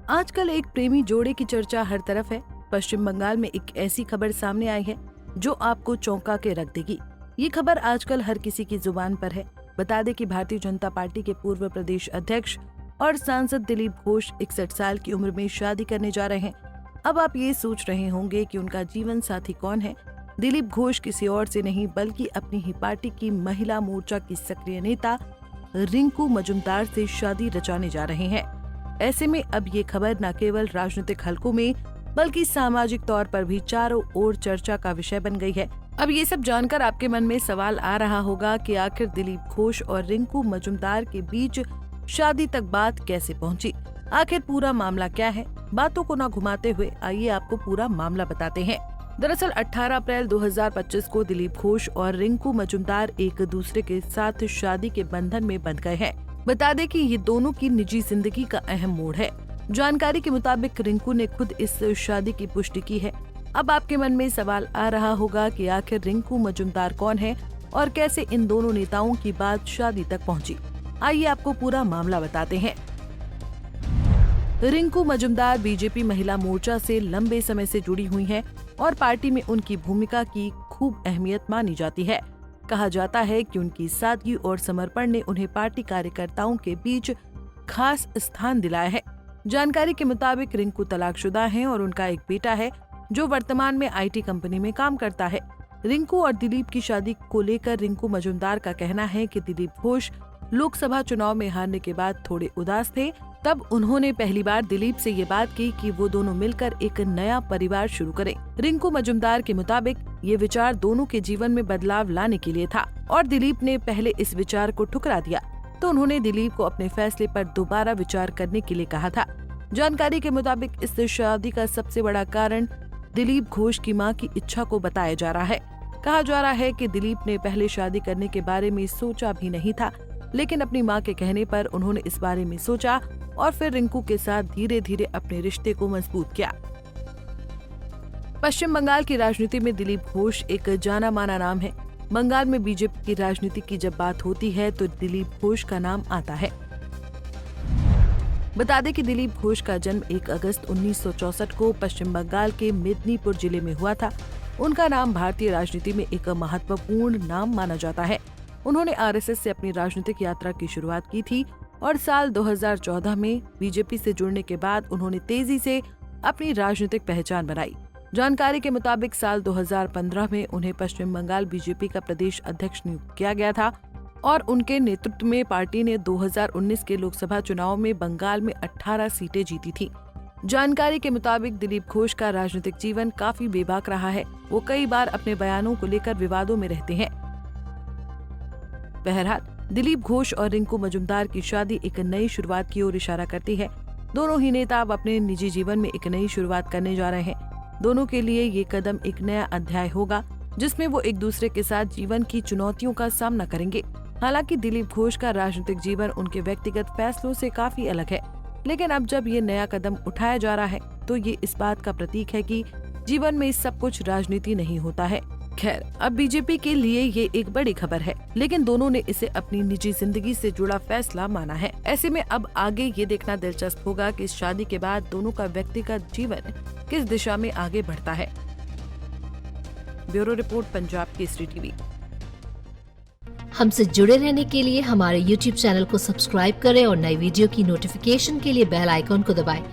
आजकल एक प्रेमी जोड़े की चर्चा हर तरफ है। पश्चिम बंगाल में एक ऐसी खबर सामने आई है जो आपको चौंका के रख देगी। ये खबर आजकल हर किसी की जुबान पर है। बता दें कि भारतीय जनता पार्टी के पूर्व प्रदेश अध्यक्ष और सांसद दिलीप घोष 61 साल की उम्र में शादी करने जा रहे हैं। अब आप ये सोच रहे होंगे कि उनका जीवन साथी कौन है। दिलीप घोष किसी और से नहीं बल्कि अपनी ही पार्टी की महिला मोर्चा की सक्रिय नेता रिंकू मजूमदार से शादी रचाने जा रहे हैं। ऐसे में अब ये खबर न केवल राजनीतिक हलकों में बल्कि सामाजिक तौर पर भी चारों ओर चर्चा का विषय बन गई है। अब ये सब जानकर आपके मन में सवाल आ रहा होगा कि आखिर दिलीप घोष और रिंकू मजूमदार के बीच शादी तक बात कैसे पहुंची, आखिर पूरा मामला क्या है। बातों को न घुमाते हुए आइए आपको पूरा मामला बताते हैं। दरअसल 18 अप्रैल 2025 को दिलीप घोष और रिंकू मजूमदार एक दूसरे के साथ शादी के बंधन में बंध गए हैं। बता दें कि ये दोनों की निजी जिंदगी का अहम मोड़ है। जानकारी के मुताबिक रिंकू ने खुद इस शादी की पुष्टि की है। अब आपके मन में सवाल आ रहा होगा कि आखिर रिंकू मजूमदार कौन है और कैसे इन दोनों नेताओं की बात शादी तक पहुंची। आइए आपको पूरा मामला बताते हैं। रिंकू मजूमदार बीजेपी महिला मोर्चा से लंबे समय से जुड़ी हुई हैं और पार्टी में उनकी भूमिका की खूब अहमियत मानी जाती है। कहा जाता है कि उनकी सादगी और समर्पण ने उन्हें पार्टी कार्यकर्ताओं के बीच खास स्थान दिलाया है। जानकारी के मुताबिक रिंकू तलाकशुदा हैं और उनका एक बेटा है जो वर्तमान में आईटी कंपनी में काम करता है। रिंकू और दिलीप की शादी को लेकर रिंकू मजूमदार का कहना है कि दिलीप घोष लोकसभा चुनाव में हारने के बाद थोड़े उदास थे। तब उन्होंने पहली बार दिलीप से ये बात की कि वो दोनों मिलकर एक नया परिवार शुरू करें। रिंकू मजूमदार के मुताबिक ये विचार दोनों के जीवन में बदलाव लाने के लिए था और दिलीप ने पहले इस विचार को ठुकरा दिया तो उन्होंने दिलीप को अपने फैसले पर दोबारा विचार करने के लिए कहा था। जानकारी के मुताबिक इस शादी का सबसे बड़ा कारण दिलीप घोष की मां की इच्छा को बताया जा रहा है। कहा जा रहा है कि दिलीप ने पहले शादी करने के बारे में सोचा भी नहीं था, लेकिन अपनी मां के कहने पर उन्होंने इस बारे में सोचा और फिर रिंकू के साथ धीरे धीरे अपने रिश्ते को मजबूत किया। पश्चिम बंगाल की राजनीति में दिलीप घोष एक जाना माना नाम है। बंगाल में बीजेपी की राजनीति की जब बात होती है तो दिलीप घोष का नाम आता है। बता दें कि दिलीप घोष का जन्म 1 अगस्त 1964 को पश्चिम बंगाल के मेदिनीपुर जिले में हुआ था। उनका नाम भारतीय राजनीति में एक महत्वपूर्ण नाम माना जाता है। उन्होंने आरएसएस से अपनी राजनीतिक यात्रा की शुरुआत की थी और साल 2014 में बीजेपी से जुड़ने के बाद उन्होंने तेजी से अपनी राजनीतिक पहचान बनाई। जानकारी के मुताबिक साल 2015 में उन्हें पश्चिम बंगाल बीजेपी का प्रदेश अध्यक्ष नियुक्त किया गया था और उनके नेतृत्व में पार्टी ने 2019 के लोकसभा चुनाव में बंगाल में 18 सीटें जीती थी। जानकारी के मुताबिक दिलीप घोष का राजनीतिक जीवन काफी बेबाक रहा है। वो कई बार अपने बयानों को लेकर विवादों में रहते हैं। बहरहाल दिलीप घोष और रिंकू मजूमदार की शादी एक नई शुरुआत की ओर इशारा करती है। दोनों ही नेता अब अपने निजी जीवन में एक नई शुरुआत करने जा रहे हैं। दोनों के लिए ये कदम एक नया अध्याय होगा जिसमें वो एक दूसरे के साथ जीवन की चुनौतियों का सामना करेंगे। हालांकि दिलीप घोष का राजनीतिक जीवन उनके व्यक्तिगत फैसलों से काफी अलग है, लेकिन अब जब ये नया कदम उठाया जा रहा है तो ये इस बात का प्रतीक है कि जीवन में सब कुछ राजनीति नहीं होता है। खैर, अब बीजेपी के लिए ये एक बड़ी खबर है, लेकिन दोनों ने इसे अपनी निजी जिंदगी से जुड़ा फैसला माना है। ऐसे में अब आगे ये देखना दिलचस्प होगा कि इस शादी के बाद दोनों का व्यक्तिगत जीवन किस दिशा में आगे बढ़ता है। Bureau report, Punjab Kesari TV. हमसे जुड़े रहने के लिए हमारे YouTube चैनल को सब्सक्राइब करें और नई वीडियो की नोटिफिकेशन के लिए बेल आइकॉन को दबाएं।